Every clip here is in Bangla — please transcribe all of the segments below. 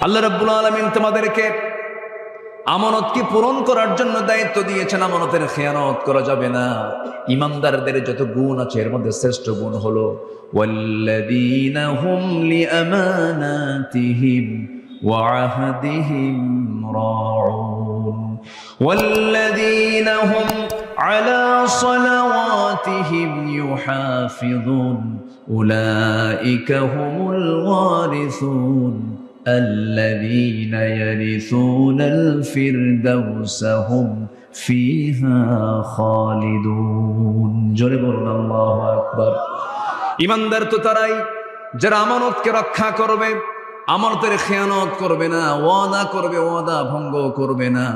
আল্লাহ রাব্বুল আলামিন তোমাদেরকে আমানতকে পূরণ করার জন্য দায়িত্ব দিয়েছেন। আমানতের খেয়ানত করা যাবে না। ইমানদারদের যত গুণ আছে এর মধ্যে শ্রেষ্ঠ গুণ হলো ওয়াল্লাযীনা হুম লিআমানাতিহিম ওয়া আহদিহিম রাউন ওয়াল্লাযীনা হুম আলা সালাওয়াতিহিম ইউহাফিযুন উলাইকা হুমুল ওয়ারিসুন الذين يرثون الفردوس هم فيها خالدون জোরে বলুন আল্লাহু আকবার। ঈমানদার তো তারাই যারা আমানতকে রক্ষা করবে, আমানতের খেয়ানত করবে না, ওয়াদা করবে, ওয়াদা ভঙ্গ করবে না,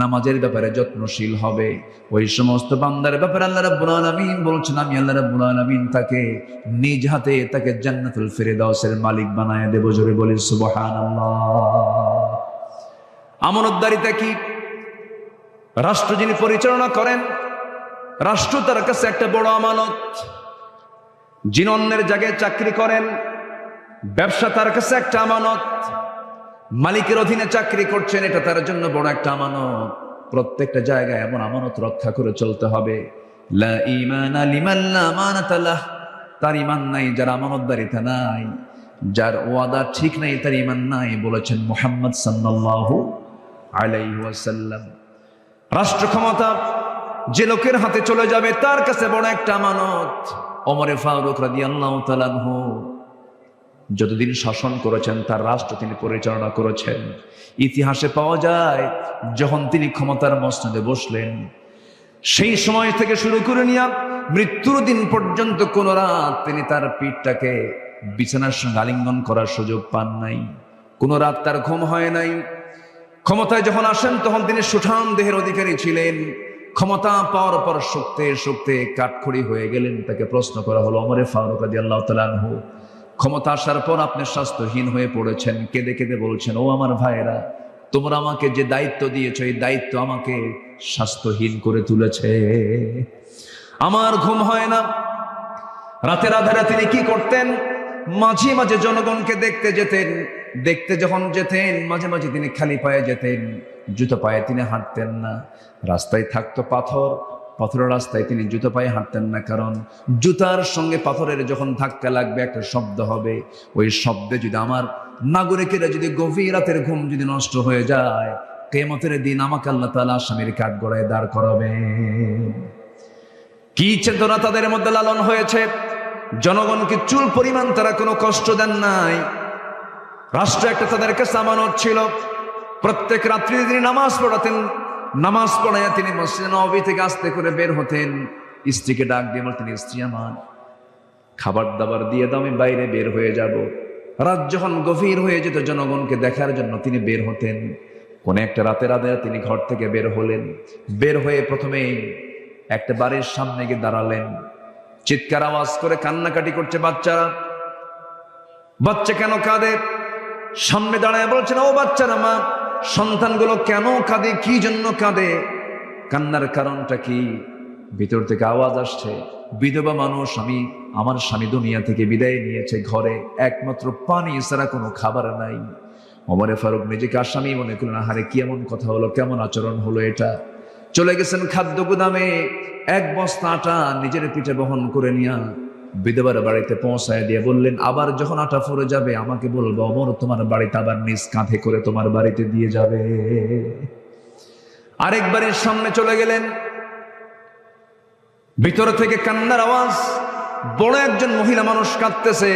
নামাজের ব্যাপারে যত্নশীল হবে। ওই সমস্ত বান্দার ব্যাপারে আল্লাহ রাব্বুল আলামিন বলছেন, আমি আল্লাহ রাব্বুল আলামিন তাকে নিজ হাতে তাকে জান্নাতুল ফিরদাউসের মালিক বানায় দেব। জোরে বলি সুবহানাল্লাহ। আমানতদারিতা কি? রাষ্ট্র যিনি পরিচালনা করেন, রাষ্ট্র তার কাছে একটা বড় আমানত। যিনি অন্যের জায়গায় চাকরি করেন, ব্যবসা তার কাছে একটা আমানত। মালিকের অধীনে চাকরি করছেন, এটা তার জন্য বড় একটা আমানত। প্রত্যেকটা জায়গায় এমন আমানত রক্ষা করে চলতে হবে। লা ঈমানা লিমান লা আমানাতা লাহ, তার ঈমান নাই যার আমানতদারিতা নাই, যার ওয়াদা ঠিক নাই তার ঈমান নাই, বলেছেন মুহাম্মদ সাল্লাল্লাহু আলাইহি ওয়াসাল্লাম। রাষ্ট্র ক্ষমতা যে লোকের হাতে চলে যাবে তার কাছে বড় একটা আমানত। ওমর ফারুক রাদিয়াল্লাহু তাআলা আনহু যতদিন শাসন করেছেন, তার রাষ্ট্র তিনি পরিচালনা করেছেন। ইতিহাসে পাওয়া যায় যখন তিনি ক্ষমতার মসনদে বসলেন, সেই সময় থেকে শুরু করে নিয়ে মৃত্যুর দিন পর্যন্ত কোন রাত তিনি তার পিঠটাকে বিছানার সঙ্গে আলিঙ্গন করার সুযোগ পান নাই। কোন রাত তার ঘুম হয় নাই। ক্ষমতায় যখন আসেন তখন তিনি সুঠাম দেহের অধিকারী ছিলেন। ক্ষমতা পাওয়ার পর শক্তে শক্তে কাঠখড়ি হয়ে গেলেন। তাকে প্রশ্ন করা হলো, ওমর ফারুক রাদিয়াল্লাহু তাআলা আনহু, ক্ষমতা আসার পর আপনি স্বাস্থ্যহীন হয়ে পড়েছেন। কেঁদে কেঁদে বলছেন, ও আমার ভাইরা, তোমরা আমাকে যে দায়িত্ব দিয়েছো এই দায়িত্ব আমাকে স্বাস্থ্যহীন করে তুলেছে। আমার ঘুম হয় না। রাতের আধারে তিনি কি করতেন? মাঝে মাঝে জনগণকে দেখতে যেতেন। দেখতে যখন যেতেন মাঝে মাঝে তিনি খালি পায়ে যেতেন, জুতো পায়ে তিনি হাঁটতেন না। রাস্তায় থাকতো পাথর, পাথরের রাস্তায় তিনি জুতো পায়ে হাঁটতেন না, কারণ জুতার সঙ্গে পাথরের যখন ধাক্কা লাগবে একটা শব্দ হবে। ওই শব্দে যদি আমার নাগরিকেরা যদি গভীর রাতের ঘুম যদি নষ্ট হয়ে যায়, কিয়ামতের দিন আমাকে আল্লাহ তাআলা আসামির কাঠগড়ায় দাঁড় করাবে। কি চেতনা তাদের মধ্যে লালন হয়েছে! জনগণকে চুল পরিমাণ তারা কোনো কষ্ট দেন নাই। রাষ্ট্র একটা তাদের কাছে আমানত ছিল। প্রত্যেক রাত্রি তিনি নামাজ পড়াতেন। নামাজ পড়াইয়া তিনি মসজিদে নববী থেকে আস্তে করে বের হতেন। স্ত্রীকে ডাক দিয়ে বলতেন, স্ত্রী আমার খাবার দাবার দিয়ে দাও, আমি বাইরে বের হয়ে যাব। রাত যখন গভীর হয়ে যেত জনগণকে দেখার জন্য তিনি বের হতেন। কোন একটা রাতের আধারে তিনি ঘর থেকে বের হলেন। বের হয়ে প্রথমেই একটা বাড়ির সামনে গিয়ে দাঁড়ালেন। চিৎকার আওয়াজ করে কান্নাকাটি করছে বাচ্চারা। বাচ্চা কেন কাঁদে? সামনে দাঁড়ায় বলছেন, ও বাচ্চারা, মা সন্তানগুলো কেন কাঁদে? কি জন্য কাঁদে? কান্নার কারণটা কি? ভিতর থেকে আওয়াজ আসছে, বিধবা মানুষ, আমার স্বামী দুনিয়া থেকে বিদায় নিয়েছে, ঘরে একমাত্র পানি ছাড়া কোনো খাবার নাই। ওমর ফারুক নিজেকে আসামি মনে করলেন, আহারে কি এমন কথা হলো, কেমন আচরণ হলো এটা। চলে গেছেন খাদ্য গুদামে, এক বস্তা আটা নিজের পিঠে বহন করে নিয়ে বিধবার বাড়িতে পৌঁছায় দিয়ে বললেন, আবার যখন আটা ফুরে যাবে আমাকে বলবো, ওমর তোমার বাড়িতে আবার নিজ কাঁধে করে তোমার বাড়িতে দিয়ে যাবে। আরেক বাড়ির সামনে চলে গেলেন। ভিতর থেকে কান্নার আওয়াজ। বড় একজন মহিলা মানুষ কাঁদতেছে।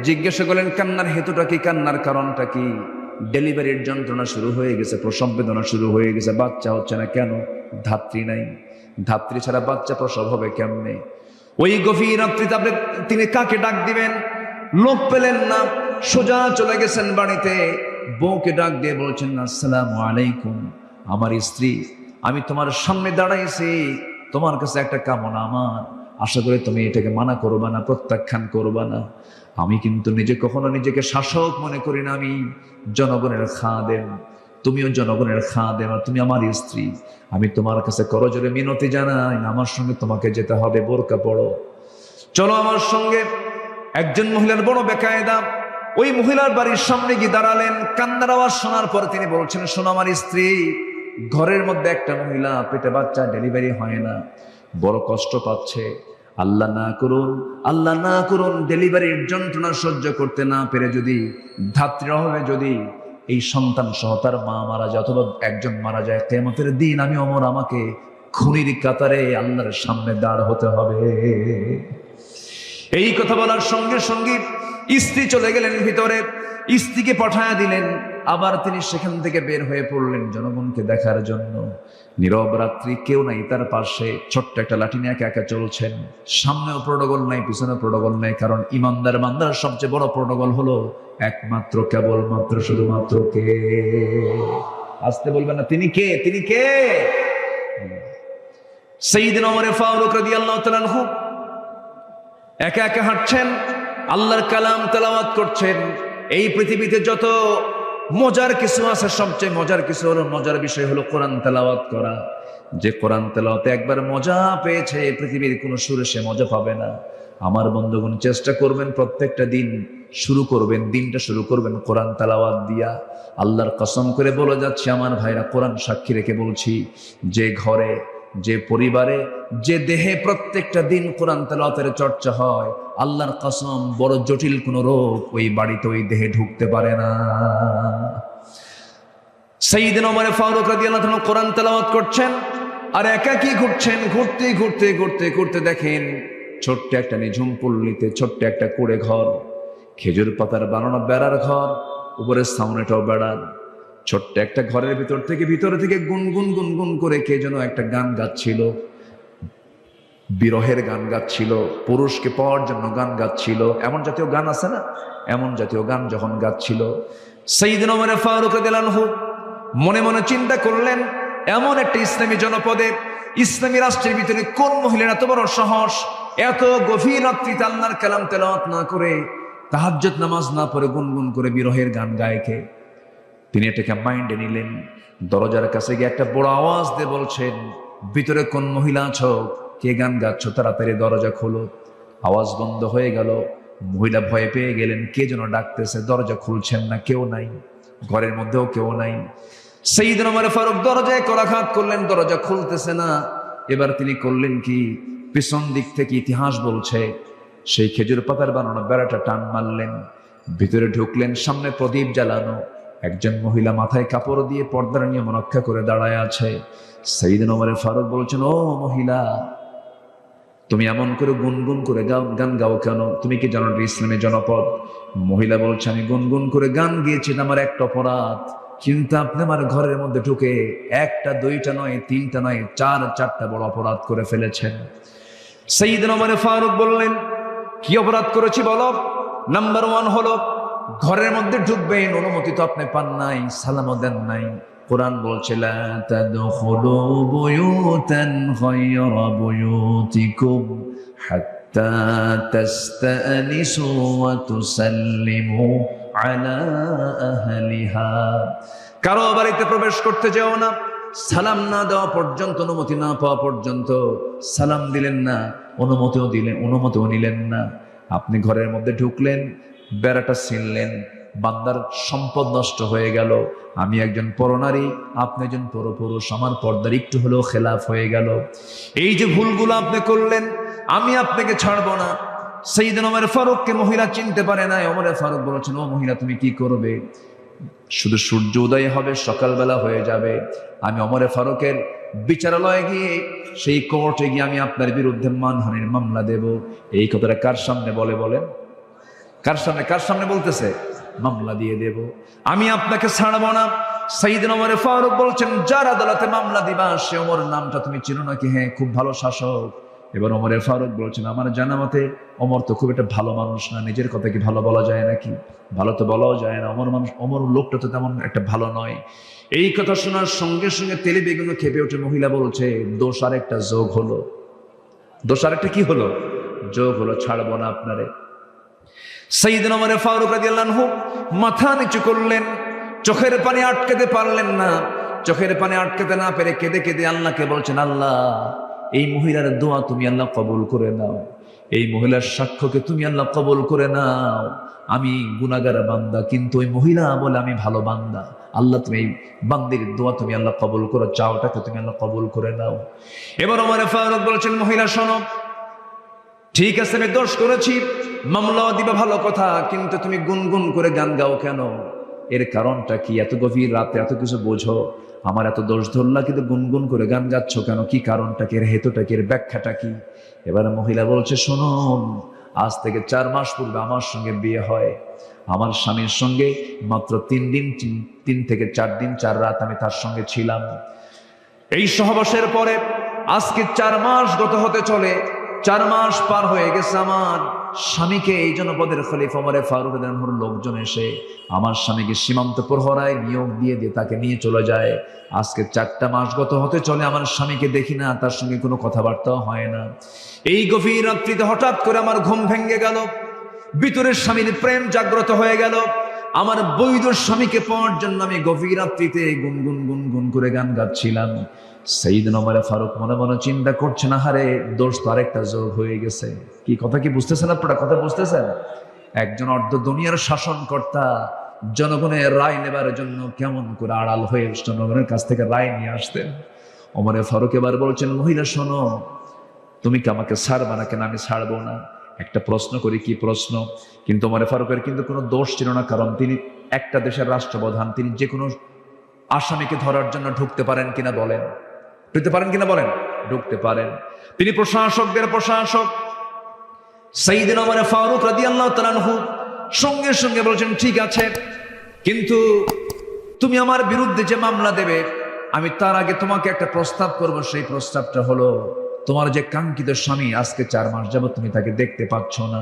জিজ্ঞাসা করলেন, কান্নার হেতুটা কি, কান্নার কারণটা কি? ডেলিভারির যন্ত্রণা শুরু হয়ে গেছে, প্রসব বেদনা শুরু হয়ে গেছে, বাচ্চা হচ্ছে না। কেন? ধাত্রী নাই। ধাত্রী ছাড়া বাচ্চা প্রসব হবে কেমনে? ওই গভীর রাত্রিতে তিনি কাকে ডাক দিবেন? লোক পেলেন না। সোজা চলে গেছেন বাড়িতে। বউকে ডাক দিয়ে বলছেন, আসসালামু আলাইকুম, আমার স্ত্রী, আমি তোমার সামনে দাঁড়াইছি, তোমার কাছে একটা কামনা আমার, আশা করি তুমি এটাকে মানা করবা না, প্রত্যাখ্যান করবা না। আমি কিন্তু কখনো নিজেকে শাসক মনে করি না, আমি জনগণের খাদেম, তুমিও জনগণের খাদেম, আর তুমি আমার স্ত্রী। আমি তোমার কাছে করজোরে মিনতি জানাই, আমার সঙ্গে তোমাকে যেতে হবে, বোরকা পড়ো, চলো আমার সঙ্গে। একজন মহিলার বড় বেকায়দা, ওই মহিলার বাড়ির সামনে গিয়ে দাঁড়ালেন। কান্নার আওয়াজ শোনার পর তিনি বলছেন, শোনো আমার স্ত্রী, ঘরের মধ্যে একটা মহিলা পেটে বাচ্চা ডেলিভারি হয় না, বড় কষ্ট পাচ্ছে। আল্লাহ না করুন, আল্লাহ না করুন, ডেলিভারির যন্ত্রণা সহ্য করতে না পেরে যদি ধাত্রীর অভাবে যদি এই সন্তান সহ তার মা মারা যায় অথবা একজন মারা যায়, কিয়ামতের দিন আমি ওমর আমাকে খুনির কাতারে আল্লাহর সামনে দাঁড় হতে হবে। এই কথা বলার সঙ্গে সঙ্গে স্ত্রী চলে গেলেন ভিতরে, স্ত্রীকে পাঠায়া দিলেন। আবার তিনি সেখান থেকে বের হয়ে পড়লেন জনগণকে দেখার জন্য। নীরব রাত্রি, কেউ নাই তার পাশে, ছোট্ট একটা লাঠি নিয়ে একা একা চলছেন। সামনেও প্রোটোকল নাই, পিছনে প্রোটোকল নাই, কারণ ইমানদার বান্দার সবচেয়ে বড় প্রোটোকল হলো একমাত্র কেবলমাত্র শুধুমাত্র কে? আসতে বলবেন না, তিনি কে? তিনি কে? সাইয়্যিদনা ওমর ফারুক রাদিয়াল্লাহু তাআলা আনহু একা একা হাঁটছেন, আল্লাহর কালাম তেলাওয়াত করছেন। এই পৃথিবীতে যত মজার কিছু আছে, সবচেয়ে মজার কিছু হলো, মজার বিষয় হলো কোরআন তেলাওয়াত করা। যে কোরআন তেলাওয়াতে একবার মজা পেয়েছে, পৃথিবীর কোনো সুরে সে মজা পাবে না। আমার বন্ধুগণ, চেষ্টা করবেন প্রত্যেকটা দিন শুরু করবেন, দিনটা শুরু করবেন কোরআন তেলাওয়াত দিয়া। আল্লাহর কসম করে বলে যাচ্ছে আমার ভাইরা, কোরআন সাক্ষী রেখে বলছি, যে ঘরে, যে পরিবারে, যে দেহে প্রত্যেকটা দিন কোরআন তেলাওয়াতের চর্চা হয়, আল্লাহর কসম বড় জটিল কোন রোগ ওই বাড়িতে, ওই দেহে ঢুকতে পারে না। সাইয়্যিদনা ওমর ফারুক রাদিয়াল্লাহু তাআলা কোরআন তেলাওয়াত করছেন আর একাকী ঘুরছেন। ঘুরতে ঘুরতে ঘুরতে ঘুরতে দেখেন ছোট্ট একটা নিঝুম পল্লীতে ছোট্ট একটা কুড়ে ঘর, খেজুর পাতার বানানো বেড়ার ঘর, উপরের সামনেটাও বেড়ার। ছোট্ট একটা ঘরের ভিতরে থেকে গুনগুন গুনগুন করে কে যেন একটা গান গাচ্ছিল, বিরহের গান গাচ্ছিল, পুরুষকে পাওয়ার জন্য গান গাচ্ছিল। এমন জাতীয় গান আছে না, এমন জাতীয় গান যখন গাচ্ছিল, সাইয়্যিদনা ওমর ফারুক রাদিয়াল্লাহু আনহু মনে মনে চিন্তা করলেন, এমন একটা ইসলামী জনপদে, ইসলামী রাষ্ট্রের ভিতরে কোন মহিলার এত বড় সাহস, এত গভীর রাত্রিতে আল্লাহর কালাম তেলাওয়াত না করে, তাহাজ্জুদ নামাজ না পড়ে গুনগুন করে বিরহের গান গায় কে? তিনি এটাকে মাইন্ডে নিলেন। দরজার কাছে গিয়ে একটা বড় আওয়াজ দিয়ে বলছেন, ভিতরে কোন মহিলা আছো? কে গান গাচ্ছ? তাড়াতাড়ি দরজা খোলো। আওয়াজ বন্ধ হয়ে গেল। মহিলা ভয় পেয়ে গেলেন, কে যেন ডাকতেছে। দরজা খুলছেন না, কেউ নাই, ঘরের মধ্যেও কেউ নাই। সাইয়্যিদনা ওমর ফারুক দরজায় করাঘাত করলেন, দরজা খুলতেছে না। এবার তিনি করলেন কি, পিছন দিক থেকে ইতিহাস বলছে সেই খেজুর পাতার বানানো বেড়াটা টান মারলেন, ভিতরে ঢুকলেন। সামনে প্রদীপ জ্বালানো, একজন মহিলা মাথায় কাপড় দিয়ে পর্দার নিয়ম রক্ষা করে দাঁড়ায় আছে। সাইয়্যিদনা ওমর ফারুক বলছেন, ও মহিলা, তুমি এমন করে গুনগুন করে গান গাও কেন? তুমি কি জানো ইসলামী জনপদ? মহিলা বলছে, আমি গুনগুন করে গান গিয়েছি, আমার একটা অপরাধ, কিন্তু আপনি আমার ঘরের মধ্যে ঢুকে একটা দুইটা নয়, তিনটা নয়, চারটা বড় অপরাধ করে ফেলেছেন। সাইয়্যিদনা ওমর ফারুক বললেন, কি অপরাধ করেছি বলো? নাম্বার 1 হলো, ঘরের মধ্যে ঢুকবেন, অনুমতি তো আপনি পান নাই, সালামও দেন নাই। কোরআন বলছে, লা তাদখুলু বুয়ুতান গায়রা বুয়ুতিকুম হাত্তা তাস্তানিসু ওয়া তুসাল্লিমু আলা আহলিহা। কারো বাড়িতে প্রবেশ করতে যেও না, সালাম না দেওয়া পর্যন্ত, অনুমতি না পাওয়া পর্যন্ত। সালাম দিলেন না, অনুমতিও নিলেন না। আপনি ঘরের মধ্যে ঢুকলেন, বেড়াটা ছিনলেন, বান্দার সম্পদ নষ্ট হয়ে গেল। আমি একজন পরনারী, আপনি একজন পরপুরুষ, আমার পর্দার একটু হলেও খেলাফ হয়ে গেল। এই যে ভুলগুলো আপনি করলেন, আমি আপনাকে ছাড়বো না। সাইয়্যিদনা ওমর ফারুককে মহিলা চিনতে পারে না। ওমর ফারুক বলেছেন, ও মহিলা, তুমি কি করবে? শুধু সূর্য উদয় হবে, সকালবেলা হয়ে যাবে, আমি ওমর ফারুকের বিচারালয়ে গিয়ে, সেই কোর্টে গিয়ে আমি আপনার বিরুদ্ধে মানহানির মামলা দেব। এই কথাটা কার সামনে বলেন? কার সামনে বলতেছে? মামলা দিয়ে দেব, আমি আপনাকে ছাড়বো না। সাইয়্যিদনা ওমর ফারুক বলছেন, যার আদালতে মামলা দিবা সে ওমর নামটা তুমি চিনো নাকি? হ্যাঁ, খুব ভালো শাসক। এবার ওমর ফারুক বলছেন, আমার জানা মতে ওমর তো খুব একটা ভালো মানুষ না। নিজের কথা কি ভালো বলা যায় নাকি? ভালো তো বলাও যায় না। ওমর লোকটা তো তেমন একটা ভালো নয়। এই কথা শোনার সঙ্গে সঙ্গে তেলে বেগুন খেপে ওঠে। মহিলা বলছে, দোষ আরেকটা যোগ হলো। দোষ আরেকটা কি হলো? যোগ হলো, ছাড়বো না আপনারে। সাইয়্যিদনা ওমর ফারুক রাদিয়াল্লাহু আনহু মাথা নিচু করলেন, চোখের পানি আটকাতে পারলেন না। চোখের পানি আটকাতে না পেরে কেঁদে কেঁদে আল্লাহকে বলছেন, আল্লাহ, এই মহিলার দোয়া তুমি আল্লাহ কবুল করে নাও। এই মহিলার সাক্ষ্যকে তুমি আল্লাহ কবুল করে নাও। আমি গুনাহগার বান্দা, কিন্তু ওই মহিলা বলে আমি ভালো বান্দা। আল্লাহ তুমি এই বান্দির দোয়া তুমি আল্লাহ কবুল করো, চাওটাকে তুমি আল্লাহ কবুল করে নাও। এবার ওমর ফারুক বলেছেন, মহিলা শোনো, ঠিক আছে আমি দোষ করেছি, মামলা দিবা ভালো কথা, কিন্তু তুমি গুনগুন করে গান গাও কেন? এর কারণটা কি? এত গভীর রাতে এত কিছু বোঝো, আমার এত দোষ ধরলা, কিন্তু গুনগুন করে গান গাচ্ছ কেন? কি কারণটা কি? এর হেতুটা কি? এর ব্যাখ্যাটা কি? এবার মহিলা বলছে, শুনুন, আজ থেকে 4 মাস পূর্বে আমার সঙ্গে বিয়ে হয়। আমার স্বামীর সঙ্গে মাত্র 3 থেকে 4 দিন 4 রাত আমি তার সঙ্গে ছিলাম। এই সহবাসের পরে আজকে 4 মাস গত হতে চলে, 4 মাস পার হয়ে গেছে। আমার স্বামীকে এই জনপদের খলিফা ওমর ফারুক রাদিয়াল্লাহু আনহুর লোকজন এসে আমার স্বামীকে সীমান্ত প্রহরায় নিয়োগ দিয়ে তাকে নিয়ে চলে যায়। আজকে 4টা মাস গত হতে চলে, আমার স্বামীকে দেখি না, তার সঙ্গে কোনো কথাবার্তাও হয় না। এই গভীর রাত্রিতে হঠাৎ করে আমার ঘুম ভেঙে গেল, ভিতরের স্বামীর প্রেম জাগ্রত হয়ে গেল। আমার বৈধ স্বামীকে পাওয়ার জন্য আমি গভীর রাত্রিতে গুনগুন গুনগুন করে গান গাচ্ছিলাম। সাইয়েদনা ওমর ফারুক মনে মনে চিন্তা করছেন, আহারে দোষ তো আরেকটা যোগ হয়ে গেছে। কি কথা কি বুঝতেছেন আপনারা? কথা বুঝতেছেন? একজন অর্ধ দুনিয়ার শাসনকর্তা জনগণের রায় নেবার জন্য কেমন করে আড়াল হয়ে জনগণের কাছ থেকে রায় নিয়ে আসতেন। ওমর ফারুক এবার বলছেন, মহিলা শোনো, তুমি কি আমাকে ছাড়বা না? কেন আমি ছাড়বো না? একটা প্রশ্ন করি। কি প্রশ্ন? কিন্তু ওমর ফারুকের কিন্তু কোনো দোষ ছিল না, কারণ তিনি একটা দেশের রাষ্ট্রপ্রধান। তিনি যে কোনো আসামিকে ধরার জন্য ঢুকতে পারেন কিনা বলেন? ঢুকতে পারেন কিনা বলেন? ঢুকতে পারেন। তিনি প্রশাসকদের প্রশাসক। সাইয়েদনা ওমর ফারুক রাদিয়াল্লাহু তাআলা আনহু সঙ্গে সঙ্গে বলেছেন, ঠিক আছে, কিন্তু তুমি আমার বিরুদ্ধে যে মামলা দেবে, আমি তার আগে তোমাকে একটা প্রস্তাব করব। সেই প্রস্তাবটা হলো, তোমার যে কাঙ্ক্ষিত স্বামী আজকে 4 মাস যাবত তুমি তাকে দেখতে পাচ্ছ না,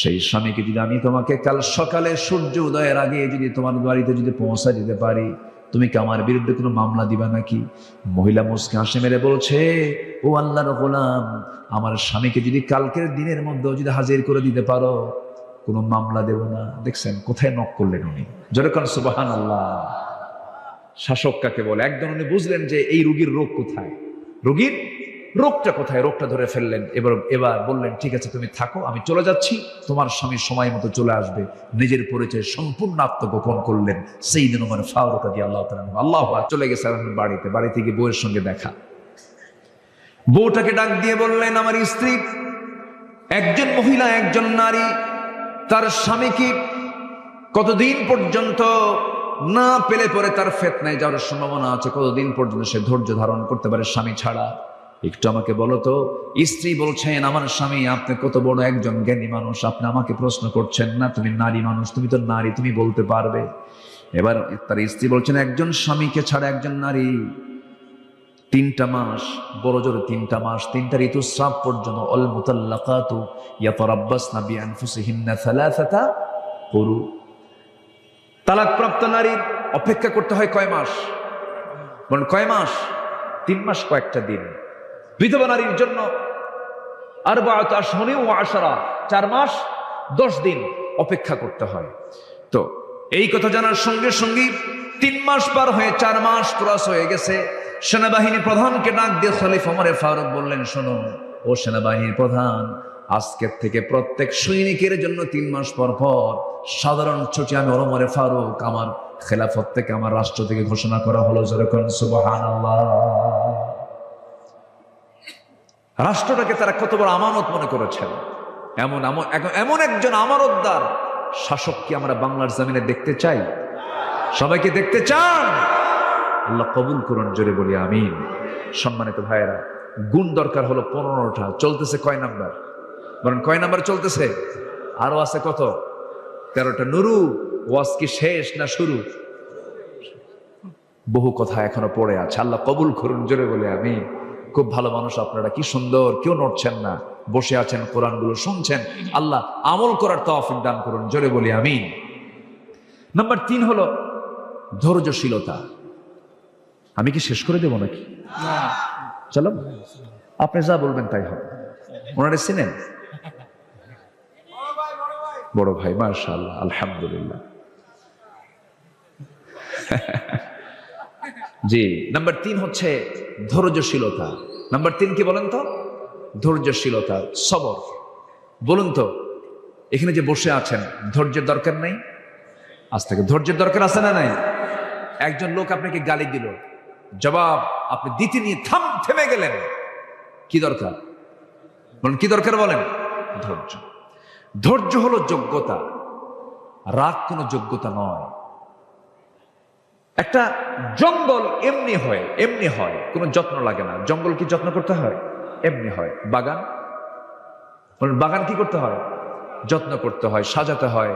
সেই স্বামীকে যদি আমি তোমাকে কাল সকালে সূর্য উদয়ের আগে যদি তোমার বাড়িতে যদি পৌঁছা দিতে পারি, তুমি কি আমার বিরুদ্ধে কোনো মামলা দিবা নাকি? মহিলা মুসকে হাসি মেরে বলছে, ও আল্লাহর গোলাম, আমার স্বামীকে যদি কালকের দিনের মধ্যে যদি হাজির করে দিতে পারো, কোনো মামলা দেব না। দেখছেন কোথায় নক করলেন উনি? জোরে কোন সুবহানাল্লাহ। শাসক কাকে বলে? একদম উনি বুঝলেন যে এই রোগীর রোগ কোথায়, রোগীর রোগটা কোথায়, রোগটা ধরে ফেললেন। এবার বললেন, ঠিক আছে তুমি থাকো, আমি চলে যাচ্ছি, তোমার স্বামী সময় মতো চলে আসবে। নিজের পরিচয় সম্পূর্ণ আত্মগোপন করলেন সাইয়েদনা ওমর ফারুক রাদিয়াল্লাহু তাআলা আনহু। আল্লাহু আকবার। চলে গেছে বাড়িতে গিয়ে বউয়ের সঙ্গে দেখা। বউটাকে ডাক দিয়ে বললেন, আমার স্ত্রী, একজন মহিলা, একজন নারী তার স্বামীকে কতদিন পর্যন্ত না পেলে পরে তার ফিতনায় যাওয়ার সম্ভাবনা আছে, কতদিন পর্যন্ত সে ধৈর্য ধারণ করতে পারে স্বামী ছাড়া? একটু আমাকে বলো তো। স্ত্রী বলছেন, আমার স্বামী, আপনি কত বড় একজন জ্ঞানী মানুষ, আপনি আমাকে প্রশ্ন করছেন না? তুমি নারী মানুষ, তুমি তো নারী, তুমি বলতে পারবে। এবার তার স্ত্রী বলছেন, একজন স্বামীকে ছাড়া একজন নারী 3টা মাস, বড় জোরে 3টা মাস, 3টা ঋতুস্রাব পর্যন্ত, অল মুতাল্লাকাতু ইয়াতারাব্বাসনা বিআনফুসিহিন্না 3 কুরু, তালাকপ্রাপ্ত নারীর অপেক্ষা করতে হয় কয় মাস? বলেন কয় মাস? 3 মাস কয়েকটা দিন। বিধবা নারীর জন্য আরবাআতু আশহুরিন ওয়া আশরা, 4 মাস 10 দিন অপেক্ষা করতে হয়। তো এই কথা জানার সঙ্গে সঙ্গে 3 মাস পার হয়ে 4 মাস ক্রস হয়ে গেছে। সেনাবাহিনী প্রধানকে ডাক দিয়ে খলিফা ওমর ফারুক বললেন, শোনো ও সেনাবাহিনীর প্রধান, আজকের থেকে প্রত্যেক সৈনিকের জন্য 3 মাস পর পর সাধারণ ছুটি আমি ওমর ফারুক আমার খেলাফত থেকে, আমার রাষ্ট্র থেকে ঘোষণা করা হলো। যেরকম সুবহানাল্লাহ। রাষ্ট্রটাকে তারা কত বড় আমানত মনে করেছেন। এমন একজন আমানতদার শাসক কি আমরা বাংলার জমিনে দেখতে চাই? সবাইকে দেখতে চান? আল্লাহ কবুল করুন, জোরে বলি আমিন। সম্মানিত ভাইয়েরা, গুণ দরকার হলো 15টা। চলতেছে কয় নাম্বার? বলেন কয় নাম্বার চলতেছে? আরো আছে কত? 13টা। নুরু, ওয়াজ কি শেষ না শুরু? বহু কথা এখনো পড়ে আছে। আল্লাহ কবুল করুন, জোরে বলি আমিন। খুব ভালো মানুষ আপনারা, কি সুন্দর, কেউ নড়ছেন না, বসে আছেন, কোরআনগুলো শুনছেন। আল্লাহ আমল করার তৌফিক দান করুন, জোরে বলি আমিন। নাম্বার 3 হলো ধৈর্যশীলতা। আমি কি শেষ করে দেবো নাকি? চলো, আপনি যা বলবেন তাই হবে। ওনারে চিনেন? বড় ভাই, মাশাআল্লাহ, আলহামদুলিল্লাহ। জি, নাম্বার 3 হচ্ছে ধৈর্যশীলতা। নাম্বার 3 কি বলেন তো? ধৈর্যশীলতা, সবর। বলুন তো, এখানে যে বসে আছেন ধৈর্যের দরকার নেই? আজ থেকে ধৈর্যের দরকার আছে না নাই? একজন লোক আপনাকে গালি দিল, জবাব আপনি দিতে নিয়ে থেমে গেলেন, কি দরকার বলেন? কি দরকার বলেন? ধৈর্য। ধৈর্য হলো যোগ্যতা, রাগ কোনো যোগ্যতা নয়। একটা জঙ্গল এমনি হয়, কোনো যত্ন লাগে না। জঙ্গল কি যত্ন করতে হয়? এমনি হয়। বাগান কি করতে হয়? যত্ন করতে হয়, সাজাতে হয়,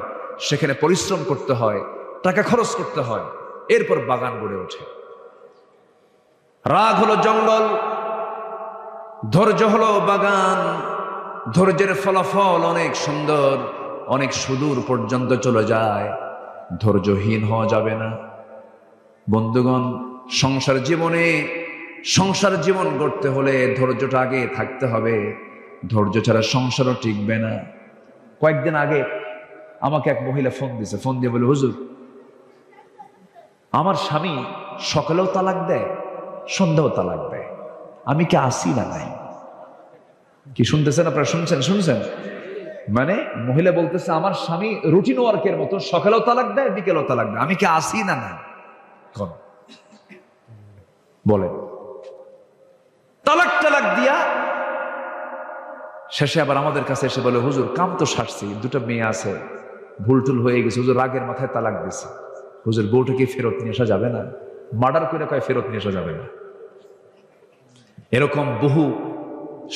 সেখানে পরিশ্রম করতে হয়, টাকা খরচ করতে হয়, এরপর বাগান গড়ে ওঠে। রাগ হলো জঙ্গল, ধৈর্য হলো বাগান। ধৈর্যের ফলাফল অনেক সুন্দর, অনেক সুদূর পর্যন্ত চলে যায়। ধৈর্যহীন হওয়া যাবে না বন্ধুগণ। সংসার জীবন গড়তে হলে ধৈর্যটা আগে থাকতে হবে। ধৈর্য ছাড়া সংসারও টিকবে না। কয়েকদিন আগে আমাকে এক মহিলা ফোন দিয়ে বলে, হুজুর, আমার স্বামী সকালেও তালাক দেয়, সন্ধ্যাও তালাক দেয়, আমি কি আসি না নাই? কি শুনতেছেন আপনারা? শুনছেন? মানে মহিলা বলতেছে, আমার স্বামী রুটিন ওয়ার্কের মতো সকালেও তালাক দেয়, বিকেলেও তালাক দেয়, আমি কি আসি না নাই? বলে তালাক দিয়া শেষে আবার আমাদের কাছে এসে বলে, হুজুর, কাম তো সারছি, দুটো মেয়ে আছে, ভুলটুল হয়ে গেছে, হুজুর রাগের মাথায় তালাক দিছে, হুজুর বউটাকে ফেরত নিয়ে আসা যাবে না? মার্ডার করে কয় ফেরত নিয়ে আসা যাবে না। এরকম বহু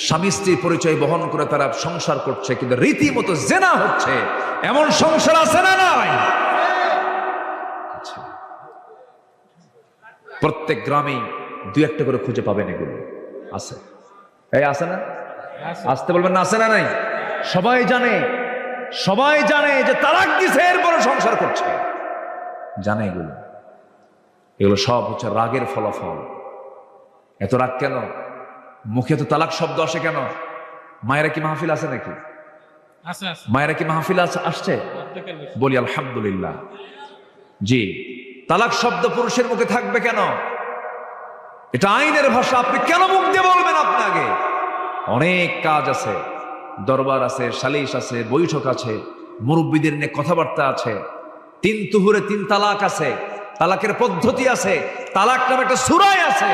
স্বামী স্ত্রী পরিচয় বহন করে তারা সংসার করছে, কিন্তু রীতিমতো জেনা হচ্ছে, এমন সংসার আছে না নাই? প্রত্যেক গ্রামেই দুই একটা করে খুঁজে পাবেন, এগুলো আছে। এই আছে না? আসতে বলবেন না, আছে না নাই? সবাই জানে যে তালাক দিছে, এরপরে সংসার করছে, জানে এগুলো সব হচ্ছে রাগের ফলাফল। এত রাগ কেন? মুখে তো তালাক শব্দ আসে কেন? মায়েরা কি মাহফিল আছে নাকি? মায়েরা কি মাহফিল আসছে? বলি আলহামদুলিল্লাহ। জি, তালাক শব্দ পুরুষের মুখে থাকবে কেন? এটা আইনের ভাষা, আপনি কেন মুখ দিয়ে বলবেন? আপনাকে অনেক কাজ আছে, দরবার আছে, সালিশ আছে, বৈঠক আছে, মুরব্বীদের নিয়ে কথাবার্তা আছে, 3 তুহুরে 3 তালাক আছে, তালাকের পদ্ধতি আছে, তালাক নামে একটা সূরাই আছে।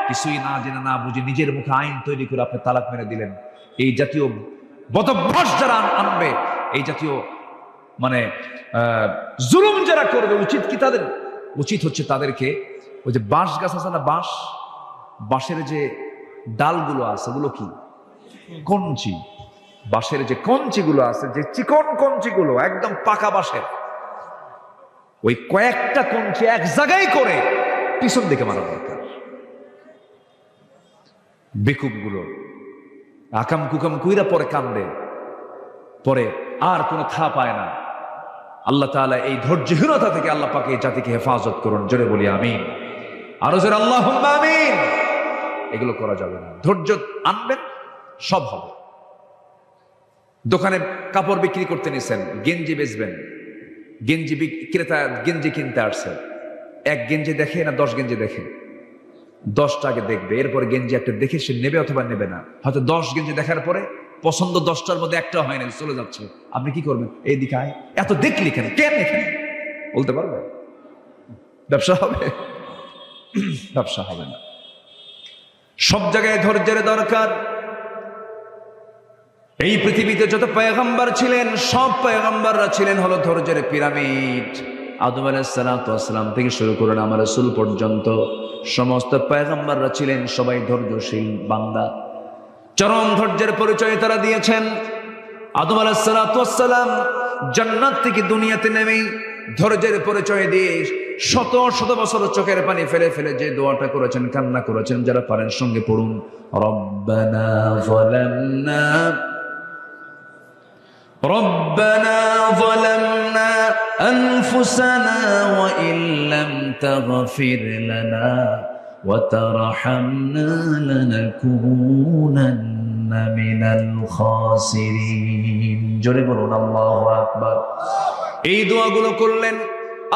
কিছুই না জেনে না বুঝে নিজের মুখে আইন তৈরি করে আপনি তালাক মেরে দিলেন। এই জাতীয় বদভ্যাস যারা আনবে, এই জাতীয় মানে জুলুম যারা করবে, উচিত হচ্ছে তাদেরকে ওই যে বাঁশ গাছ আছে না, বাঁশের যে ডালগুলো আছে, ওগুলো কি কঞ্চি, বাঁশের যে কঞ্চিগুলো আছে, যে চিকন কঞ্চিগুলো একদম পাকা বাঁশের, ওই কয়েকটা কঞ্চি এক জায়গায় করে পিছন দিকে মারা দরকার। বেকুব গুলো আকাম কুকাম কুইরা পরে কান্দে, পরে আর কোনো থা পায় না। আল্লাহ তাআলা এই ধৈর্যহীনতা থেকে আল্লাহ পাক এই জাতিকে হেফাজত করুন। জোরে বলি আমিন, আরো জোরে আল্লাহুম্মা আমিন। এগুলো করা যাবে না। ধৈর্য আনবেন, সব হবে। দোকানে কাপড় বিক্রি করতে নিছেন, গেঞ্জি বেচবেন, গেঞ্জি বিক্রেতা গেঞ্জি কিনতে আসছে, 1 গেঞ্জি দেখে না 10 গেঞ্জি দেখে? 10টা আগে দেখবে, এরপরে গেঞ্জি একটা দেখে সে নেবে অথবা নেবে না। হয়তো 10 গেঞ্জি দেখার পরে পছন্দ 10টার মধ্যে একটা হয় না, চলে যাচ্ছে। আপনি কি করবেন? এই দিকে আয়, এত দেখলি কেন এখানে বলতে পারবে? ব্যবসা হবে? ব্যবসা হবে না। সব জায়গায় ধৈর্যের দরকার। এই পৃথিবীতে যত পয়গম্বর ছিলেন, সব পয়গম্বররা ছিলেন হলো ধৈর্যের পিরামিড। আদম আলাইহিস সালাতু ওয়াস সালাম থেকে শুরু করে আমার রাসূল পর্যন্ত সমস্ত পয়গম্বররা ছিলেন সবাই ধৈর্যশীল বান্দা। চরম ধৈর্যের পরিচয় তারা দিয়েছেন। আদম আলাইহিস সালাতু ওয়াস সালাম জান্নাত থেকে দুনিয়াতে নেমে ধৈর্যের পরিচয় দিয়ে শত শত বছর চোখের পানি ফেলে ফেলে যে দোয়াটা করেছেন, কান্না করেছেন, যারা পারেন সঙ্গে পড়ুন, রব্বানা যালামনা আনফুসানা ওয়া ইল্লাম তাগফির লানা ওয়া তারহামনা লানাকুনান্না মিনাল খাসিরিন। জোরে বলুন আল্লাহু আকবার। এই দোয়াগুলো করলেন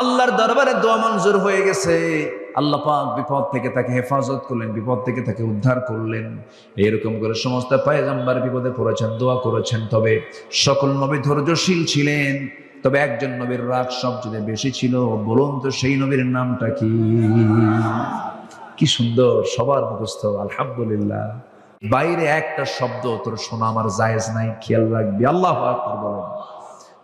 আল্লাহর দরবারে দোয়া মঞ্জুর হয়ে গেছে। আল্লাহ পাক বিপদ থেকে তাকে হেফাজত করলেন, বিপদ থেকে তাকে উদ্ধার করলেন। এরকম করে সমস্ত পয়গম্বর বিপদে পড়েছেন, দোয়া করেছেন। তবে সকল নবী ধৈর্যশীল ছিলেন, তবে একজন নবীর রাগ সবচেয়ে বেশি ছিল। বলুন তো সেই নবীর নামটা কি? কি সুন্দর, সবার মুখস্থ আলহামদুলিল্লাহ। বাইরে একটা শব্দ তোর শোনা আমার জায়েজ নাই, খেয়াল রাখবি। আল্লাহু আকবার বলেন।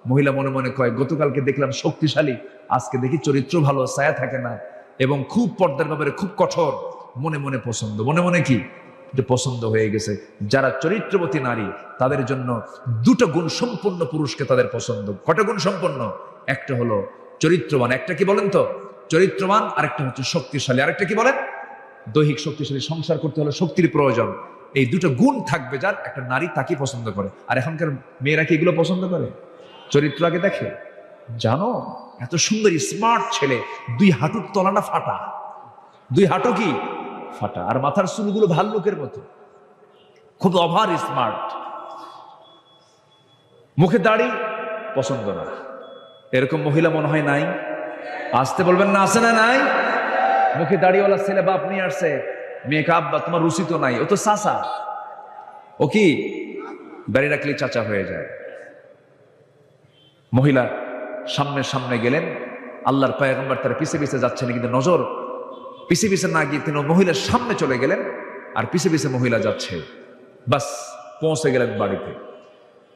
মহিলা মনে মনে কয়, গতকালকে দেখলাম শক্তিশালী, আজকে দেখি চরিত্র ভালো, ছায়া থাকে না, এবং খুব পর্দার ব্যাপারে খুব কঠোর। মনে মনে পছন্দ, মনে মনে কি পছন্দ হয়ে গেছে। যারা চরিত্রবতী নারী তাদের জন্য দুটো গুণ সম্পন্ন পুরুষকে তাদের পছন্দ। কটা গুণ সম্পন্ন? একটা হলো চরিত্রবান, একটা কি বলেন তো চরিত্রবান, আরেকটা হচ্ছে শক্তিশালী। আরেকটা কি বলেন? দৈহিক শক্তিশালী। সংসার করতে হলে শক্তির প্রয়োজন। এই দুটো গুণ থাকবে যার, একটা নারী তাকে পছন্দ করে। আর এখনকার মেয়েরা কি এগুলো পছন্দ করে? চরিত্র আগে দেখে। জানো, এত সুন্দর স্মার্ট ছেলে, দুই হাঁটুর তলাটা ফাটা, দুই হাঁটু কি ফাটা, আর মাথার চুলগুলো ভাল্লুকের মতো, খুব ওভার স্মার্ট। মুখে দাড়ি পছন্দ না। এরকম মহিলা মনে হয় নাই? আসতে বলবেন না, আছে না নাই? মুখে দাড়িওয়ালা ছেলে বাপ নিয়ে আসছে, মেয়েকে আব্বা তোমার রুচি তো নাই, ও তো চাচা। ও কি দাড়ি রাখলে চাচা হয়ে যায়। মহিলা সামনে সামনে গেলেন, আল্লাহর পয়গম্বর তার পিছে পিছে যাচ্ছেন, কিন্তু নজর পিছে পিছে না গিয়ে তিনি মহিলার সামনে চলে গেলেন, আর পিছে পিছে মহিলা যাচ্ছে। বাস পৌঁছে গেলেন বাড়িতে।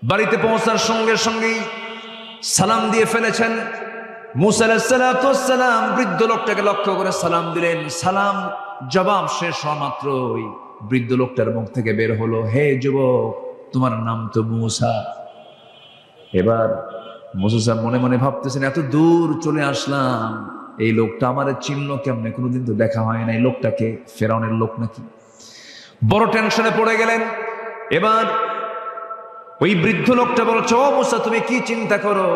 বাড়িতে পৌঁছার সঙ্গে সঙ্গেই সালাম দিয়ে ফেলেছেন। মুসা আলাইহিস সালাম বৃদ্ধ লোকটাকে লক্ষ্য করে সালাম দিলেন। সালাম জবাব শেষ হওয়া মাত্রই বৃদ্ধ লোকটার মুখ থেকে বের হলো, হে যুবক, তোমার নাম তো মুসা। এবার মুসা সাহেব মনে মনে ভাবতেছেন, এত দূর চলে আসলাম, এই লোকটা আমার চিনল কেমনে? কোনোদিন তো দেখা হয় না। এই লোকটাকে ফেরাউনের লোক নাকি? বড় টেনশনে পড়ে গেলেন। এবার ওই বৃদ্ধ লোকটা বলছে, ও মুসা, তুমি কি চিন্তা করো?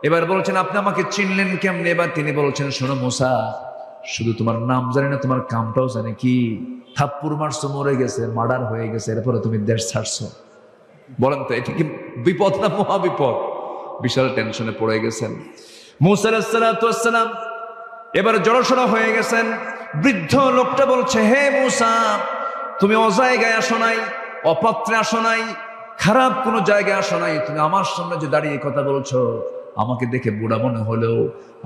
এবার বলছেন, আপনি আমাকে চিনলেন কেমনে? এবার তিনি বলছেন, শোনো মুসা, শুধু তোমার নাম জানি না, তোমার কামটাও জানি। কি থাপ্পড় মারছো, মরে গেছে, মার্ডার হয়ে গেছে, এরপরে তুমি দেশ ছাড়ছো। বলেন তো এটা কি বিপদ না মহা বিপদ? বিশাল টেনশনে পড়ে গেছেন মুসা আলাইহিস সালাম। এবার জড়সড় হয়ে গেছেন। বৃদ্ধ লোকটা বলছে, হে মুসা, তুমি অজায়গায় আসো নাই, অপাত্রে আসো নাই, খারাপ কোনো জায়গায় আসো নাই। তুমি আমার সামনে যে দাঁড়িয়ে কথা বলছো, আমাকে দেখে বুড়া মনে হলেও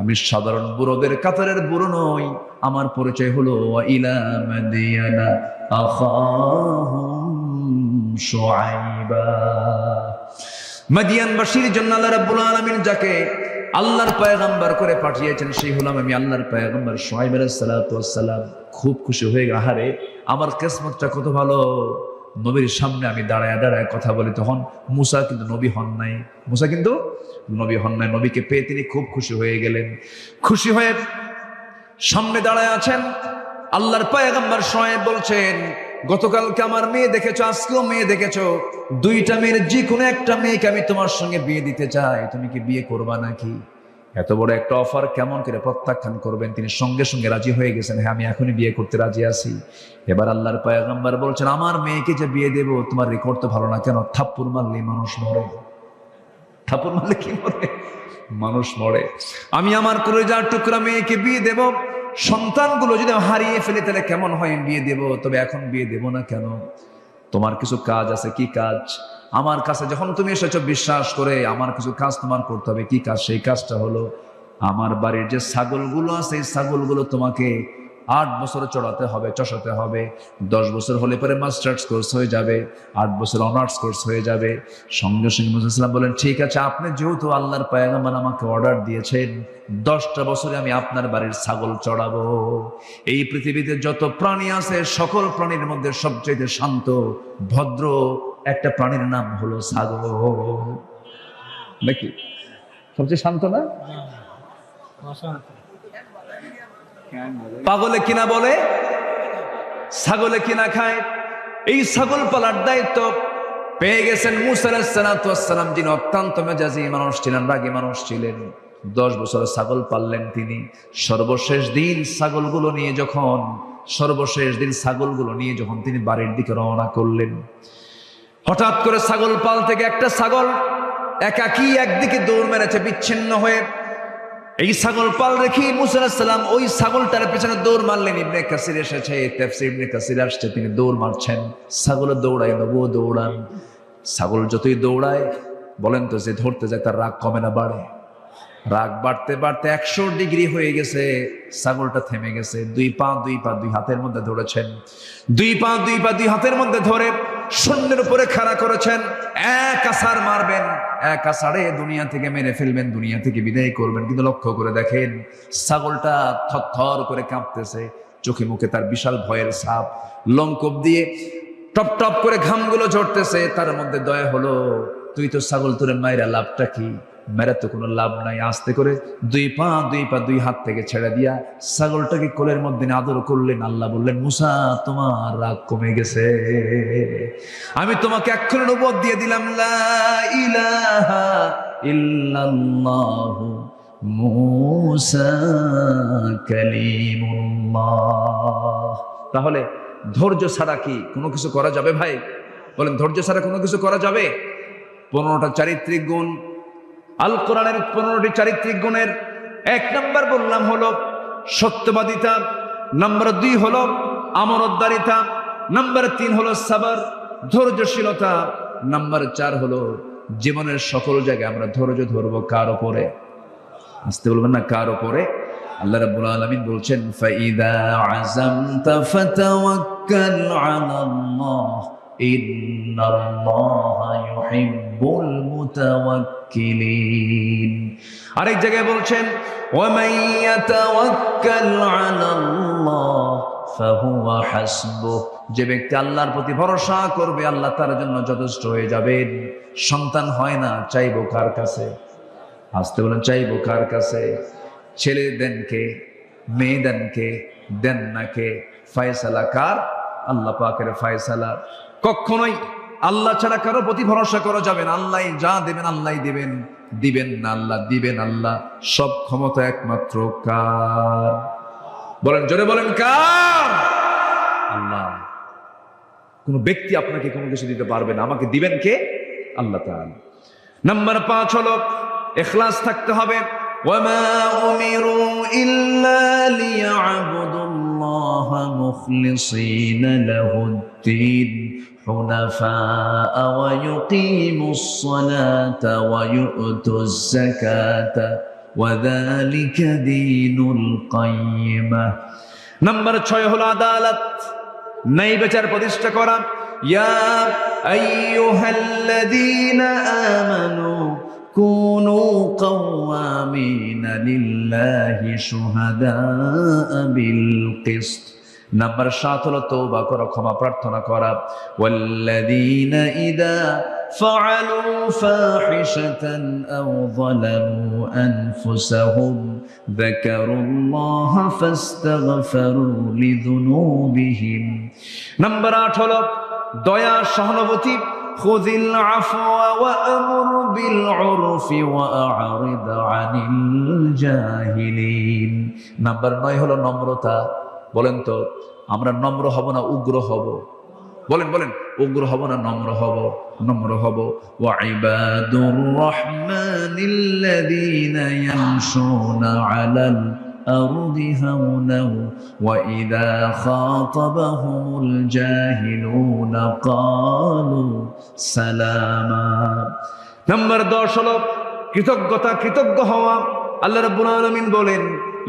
আমি সাধারণ বুড়োদের কাতারের বুড়ো নই। আমার পরিচয় হলো ইলা মাদিয়ানা আখাহুম শুআইবা। মাদিয়ানবাসীর জন্য আল্লাহ রাব্বুল আলামিন যাকে আল্লাহর পয়গম্বর করে পাঠিয়েছেন, সেই হলাম আমি, আল্লাহর পয়গম্বর শুআইব আলাইহিস সালাম। খুব খুশি হয়ে গেল, আহারে আমার কিসমতটা কত ভালো, নবীর সামনে আমি দাঁড়ায় দাঁড়ায় কথা বলি। তখন মুসা কিন্তু নবী হন নাই, মুসা কিন্তু নবী হন নাই। নবীকে পেয়ে তিনি খুব খুশি হয়ে গেলেন। খুশি হয়ে সামনে দাঁড়ায় আছেন। আল্লাহর পয়গম্বর শুআইব বলছেন, গতকালকে আমার মেয়ে দেখেছো, আজকেও মেয়ে দেখেছো, দুইটা মেয়ের যে কোনো একটা মেয়েকে আমি তোমার সঙ্গে বিয়ে দিতে চাই, তুমি কি বিয়ে করবা নাকি? এত বড় একটা অফার কেমন করে প্রত্যাখ্যান করবেন? তিনি সঙ্গে সঙ্গে রাজি হয়ে গেছেন, হ্যাঁ আমি এখনই বিয়ে করতে রাজি আছি। এবার আল্লাহর পয়গম্বর বলছেন, আমার মেয়েকে যে বিয়ে দেবো, তোমার রেকর্ড তো ভালো না। কেন? থাপ্পড় মারলে মানুষ মরে। থাপ্পড় মারলে কি মরে? মানুষ মরে। আমি আমার কলিজার টুকরা মেয়েকে বিয়ে দেব, সন্তানগুলো যদি হারিয়ে ফেলে তাহলে কেমন হয়? বিয়ে দেব, তবে এখন বিয়ে দেব না। কেন? তোমার কিছু কাজ আছে। কি কাজ? আমার কাছে যখন তুমি এসেছো বিশ্বাস করে, আমার কিছু কাজ তোমার করতে হবে। কি কাজ? সেই কাজটা হলো, আমার বাড়ির যে ছাগলগুলো আছে, এই ছাগলগুলো তোমাকে 8 বছর চড়াতে হবে, চষাতে হবে। 10 বছর হলে পরে মাস্টার্স কোর্স হয়ে যাবে, 8 বছর অনার্স কোর্স হয়ে যাবে। সঙ্গে সঙ্গে মুসা সাল্লাম বলেন, ঠিক আছে, আপনি যেহেতু আল্লাহর পয়গম্বর আমাকে অর্ডার দিয়েছেন, 10টা বছরে আমি আপনার বাড়ির ছাগল চড়াবো। এই পৃথিবীতে যত প্রাণী আছে, সকল প্রাণীর মধ্যে সবচেয়ে শান্ত ভদ্র একটা প্রাণীর নাম হলো ছাগল। নাকি? সবচেয়ে শান্ত না? পাগলে কিনা বলে, ছাগলে কিনা খায়। এই ছাগল পালার দায়িত্ব পেয়ে গেছেন মুসা আলাইহিস সালাম, যিনি অত্যন্ত মেজাজি মানুষ ছিলেন, রাগী মানুষ ছিলেন। 10 বছর ছাগল পাললেন তিনি। সর্বশেষ দিন ছাগলগুলো নিয়ে যখন তিনি বাড়ির দিকে রওনা করলেন, হঠাৎ করে ছাগল পাল থেকে একটা ছাগল একাকী একদিকে দৌড় মেরেছে, বিচ্ছিন্ন হয়ে এই ছাগল পাল রেখে মুসা আলাইহিস সালাম ওই ছাগলটার পেছনে দৌড় মারলেন। ইবনে কাসির এসেছে, তাফসীর ইবনে কাসির আসছে, তিনি দৌড় মারছেন। ছাগল দৌড়ায়, নবুও দৌড়ান। ছাগল যতই দৌড়ায়, বলেন তো, যে ধরতে যায় তার রাগ কমে না বাড়ে? রাগ বাড়তে বাড়তে 100 ডিগ্রি হয়ে গেছে। ছাগলটা থেমে গেছে। দুই পা দুই হাতের মধ্যে ধরেছেন। দুই পা দুই হাতের মধ্যে ধরে শূন্যের উপরে খাড়া করেছেন। এক আছাড় মারবেন, এক আছাড়ে দুনিয়া থেকে মেরে ফেলবেন, দুনিয়া থেকে বিদায় করবেন। কিন্তু লক্ষ্য করে দেখেন, ছাগলটা থরথর করে কাঁপতেছে, চোখে মুখে তার বিশাল ভয়ের ছাপ, লঙ্কপ দিয়ে টপ টপ করে ঘামগুলো ঝরতেছে। তার মধ্যে দয়া হলো, তুই তো ছাগল, তোরে মায়েরা লাভটা কি? মেরা তো কোনো লাভ নাই। আস্তে করে দুই পা দুই হাত থেকে ছেড়ে দিয়া ছাগলটাকে কোলের মধ্যে আদর করলেন। আল্লাহ বললেন, মুসা, তোমার রাগ কমে গেছে, আমি তোমাকে এক্ষুনি নবুয়ত দিয়ে দিলাম, লা ইলাহা ইল্লাল্লাহু মুসা কালিমুল্লাহ। তাহলে ধৈর্য ছাড়া কি কোনো কিছু করা যাবে ভাই? বলেন, ধৈর্য ছাড়া কোনো কিছু করা যাবে? 15টা চারিত্রিক গুণ, আল কোরআনের 15টি চারিত্রিক গুণের 1 নম্বর বললাম হলো সত্যবাদিতা, নম্বর 2 হলো আমানতদারিতা, নম্বর 3 হলো সাবর, ধৈর্যশীলতা, নম্বর 4 হলো জীবনের সকল জায়গায় আমরা ধৈর্য ধরবো। কার উপরে? আসতে বলবেন না, কার উপরে? আল্লাহ রাব্বুল আলামিন বলছেন, ফাইদা আযামতা ফাতাওয়াক্কাল আলাল্লাহ ইন্নাল্লাহা ইউহিব্বুল মুতাওয়াক্কিলিন। আরেক জায়গায় বলছেন, ওয়া মান ইয়াতাওয়াক্কাল আলাল্লাহ ফাহুয়া হাসবুহ। যে ব্যক্তি আল্লাহর প্রতি ভরসা করবে, আল্লাহ তার জন্য যথেষ্ট হয়ে যাবেন। সন্তান হয় না, চাইবো কার কাছে? আসতে বলেন, চাইবো কার কাছে? ছেলে দেন কে? মেয়ে দেন কে? দেন না কে? ফয়সালা কার? আল্লাহ পাকের ফয়সালা। কখনোই আল্লাহ ছাড়া কারো প্রতি ভরসা করা যাবে না। আল্লাহ যা দেবেন আল্লাহই দিবেন, দিবেন না আল্লাহ, দিবেন আল্লাহ। সব ক্ষমতা একমাত্র কার? বলেন, জোরে বলেন, কার? আল্লাহ। কোন ব্যক্তি আপনাকে কোনো কিছু দিতে পারবে না, আমাকে দিবেন কে? আল্লাহ তাআলা। নাম্বার 5 হলো ইখলাস থাকতে হবে। ওয়ামা উমিরু ইল্লা লিয়াবুদুল্লাহা মুখলিসিনা লাহুদ্দীন হুনাফাআ ওয়া ইউকিমুস সালাতা ওয়া ইউতুজ যাকাতা ওয়া যালিকা দীনুল কাইয়্যিমাহ। নাম্বার 6 হলো আদালত, ন্যায় বিচার প্রতিষ্ঠা করা। ইয়া আইয়ুহাল্লাযীনা আমানু কুনু কাওয়ামিনা লিল্লাহি শুহাদাআ বিল কিসত। নাম্বার 7 হলো তওবা করা, ক্ষমা প্রার্থনা করা। ওয়াল্লাযীনা ইযা ফাআলু ফাহিশাতান আও যালামু আনফুসাহুম যাকারুল্লাহা ফাস্তাগফিরু লিযুনুবিহিম। নাম্বার 8 হলো দয়া, সহানুভূতি। খুযিল আফওয়া ওয়া আমুর বিল উরফি ওয়া আ'রিদ আনিল জাহিলিন। নাম্বার 9 হলো নম্রতা। বলেন তো, আমরা নম্র হব না উগ্র হব? বলেন বলেন, উগ্র হব না নম্র হব? নম্র হব। ওয়া ইবাদুর রাহমানিল্লাযীনা ইয়ামশুনা আলাল আরদি হাওনাও ওয়া ইযা খাতাবাহুমুল জাহিলুনা ক্বালু সালামা। নাম্বার 10 হলো কৃতজ্ঞতা, কৃতজ্ঞ হওয়া। আল্লাহ রাব্বুল আলামিন বলেন,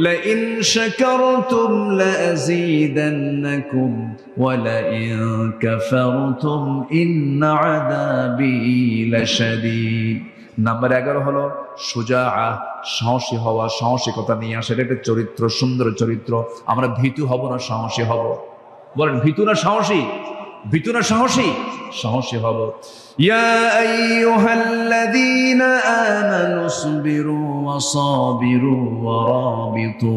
লা ইন শাকারতুম লা আযীদান্নাকুম ওয়া লা ইন কাফারতুম ইন্না আযাবি লাশাদীদ। নাম্বার 11 হলো সুজাআ, সাহসী হওয়া, সাহসিকতা নিয়ে আসে। এটা একটা চরিত্র, সুন্দর চরিত্র। আমরা ভীতু হব না সাহসী হব? বলেন, ভীতু না সাহসী? ভীতু না সাহসী? সাহসী হব। ইয়া আইয়ুহাল্লাযীনা আমানু ইসবিরু ওয়া সাবিরু ওয়া রাবিতু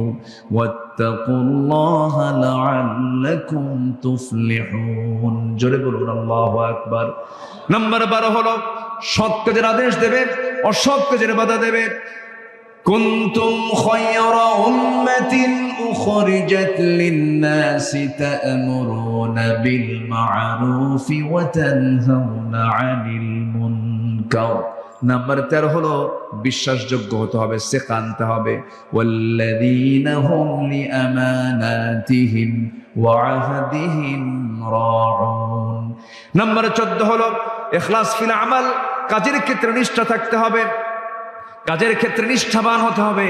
ওয়াত্তাকুল্লাহা লাআল্লাকুম তুফলিহুন। জোরে বলুন আল্লাহু আকবার। নাম্বার 12 হলো সৎ কাজের আদেশ দেবে, অসৎ কাজের বাধা দেবে। কুনতুম খায়রা উম্মাতিন উখরিজাত লিন-নাসি তা'মুরুনা বিল মা'রুফি ওয়া তানহাউনা 'আনিল মুনকার নাম্বার 13 হলো বিশ্বাসযোগ্য হতে হবে, সিকা আনতে হবে। ওয়াল্লাযীনা হুম লিআমানাতিহিম ওয়া আহদিহিম রাউন। নাম্বার 14 হলো ইখলাস ফিল আমাল, কাজের ক্ষেত্রে নিষ্ঠা থাকতে হবে, কাজের ক্ষেত্রে নিষ্ঠাবান হতে হবে।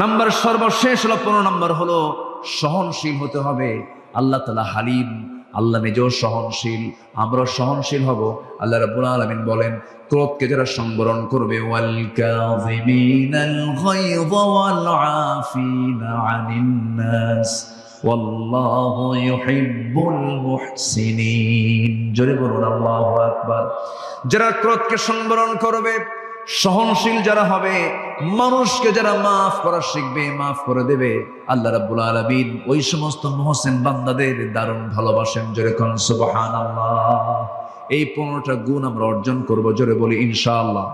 নাম্বার সর্বশেষ হলো 15 নম্বর হলো সহনশীল হতে হবে। আল্লাহ তাআলা হালিম, আল্লাহ নিজেও সহনশীল, আমরাও সহনশীল হব। আল্লাহ রাব্বুল আলামিন বলেন, ক্রোধকে যারা সংবরণ করবে, ওয়াল কাযিমিনাল গায়য ওয়াল আফিনা আনিন নাস ওয়াল্লাহু ইউহিব্বুল মুহসিনিন। জোরে বলুন আল্লাহু আকবার। যারা ক্রোধকে সংবরণ করবে, সহনশীল যারা হবে, মানুষকে যারা মাফ করা শিখবে, মাফ করে দেবে, আল্লাহ রাব্বুল আলামিন ওই সমস্ত মুহসিন বান্দাদের দারুণ ভালোবাসেন। জোরে কোন সুবহানাল্লাহ। এই 15টা গুণ আমরা অর্জন করব, জোরে বলি ইনশাআল্লাহ।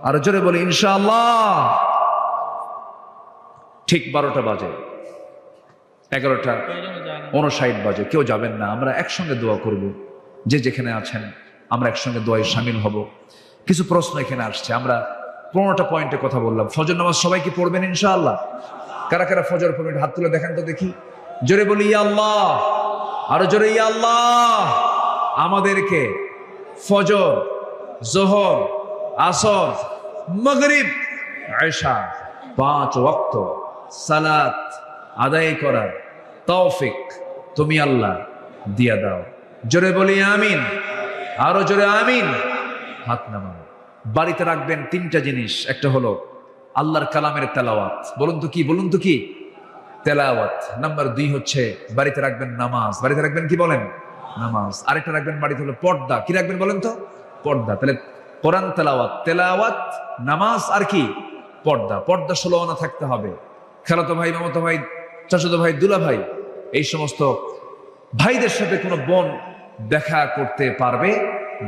আর জোরে বলি ইনশাআল্লাহ। ঠিক 12টা বাজে, 11:59 বাজে, কেউ যাবেন না, আমরা একসঙ্গে দোয়া করব। যে যেখানে আছেন আমরা একসঙ্গে দোয়ায় শামিল হব। কিছু প্রশ্ন এখানে আসছে, আমরা 15টা পয়েন্টে কথা বললাম। ফজর নামাজ সবাই কি পড়বেন ইনশাআল্লাহ? কারা কারা ফজর পড়বেন হাত তুলে দেখেন তো দেখি। জোরে বলি ইয়া আল্লাহ, আরো জোরে ইয়া আল্লাহ। আমাদেরকে ফজর, যোহর, আসর, মাগরিব, ইশা 5 ওয়াক্ত সালাত আদায় করার তৌফিক তুমি আল্লাহ দিয়া দাও। জোরে বলি আমিন, আরো জোরে আমিন। হাত নামান। বাড়িতে রাখবেন 3টা জিনিস, একটা হলো আল্লাহর কালামের তেলাওয়াত। বলুন তো কি, বলুন তো কি? তেলাওয়াত। নাম্বার 2 হচ্ছে বাড়িতে রাখবেন নামাজ। বাড়িতে রাখবেন কি বলেন? নামাজ। আরেকটা রাখবেন বাড়িতে হলো পর্দা। কি রাখবেন বলেন তো? পর্দা। তাহলে কোরআন তেলাওয়াত, তেলাওয়াত, নামাজ আর কি? পর্দা। পর্দা 16 আনা থাকতে হবে। খালাতো ভাই, মামাতো ভাই, চাচাতো ভাই, দুলা ভাই, এই সমস্ত ভাইদের সাথে কোনো বোন দেখা করতে পারবে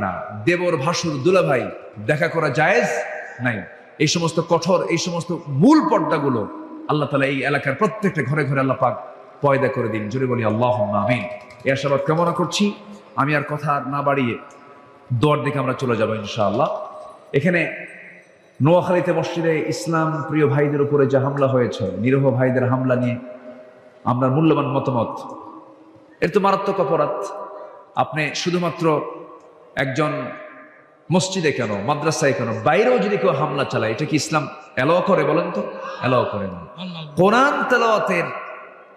না। দেবর, ভাসুর, দুলা ভাই দেখা করা জায়েজ নাই। এই সমস্ত কঠোর, এই সমস্ত মূল পর্দাগুলো আল্লাহ তাআলা এই এলাকার প্রত্যেকটা ঘরে ঘরে আল্লাহ পাক পয়দা করে দিন। জোরে বলি আল্লাহুম্মা আমিন। এই আশাবাদ কামনা করছি। আমি আর কথা না বাড়িয়ে দোয়ার দিকে আমরা চলে যাব ইনশাআল্লাহ। এখানে নোয়াখালীতে মসজিদে ইসলাম প্রিয় ভাইদের উপরে যে হামলা হয়েছে, নিরীহ ভাইদের হামলা নিয়ে আমরা মূল্যবান মতামত। এর তো মারাত্মক অপরাধ। আপনি শুধুমাত্র একজন মসজিদে কেন, মাদ্রাসায় কেন, বাইরেও যদি কেউ হামলা চালায়, এটা কি ইসলাম এলাও করে? বলেন তো, এলাও করে না। কোরআন তেলাওয়াতের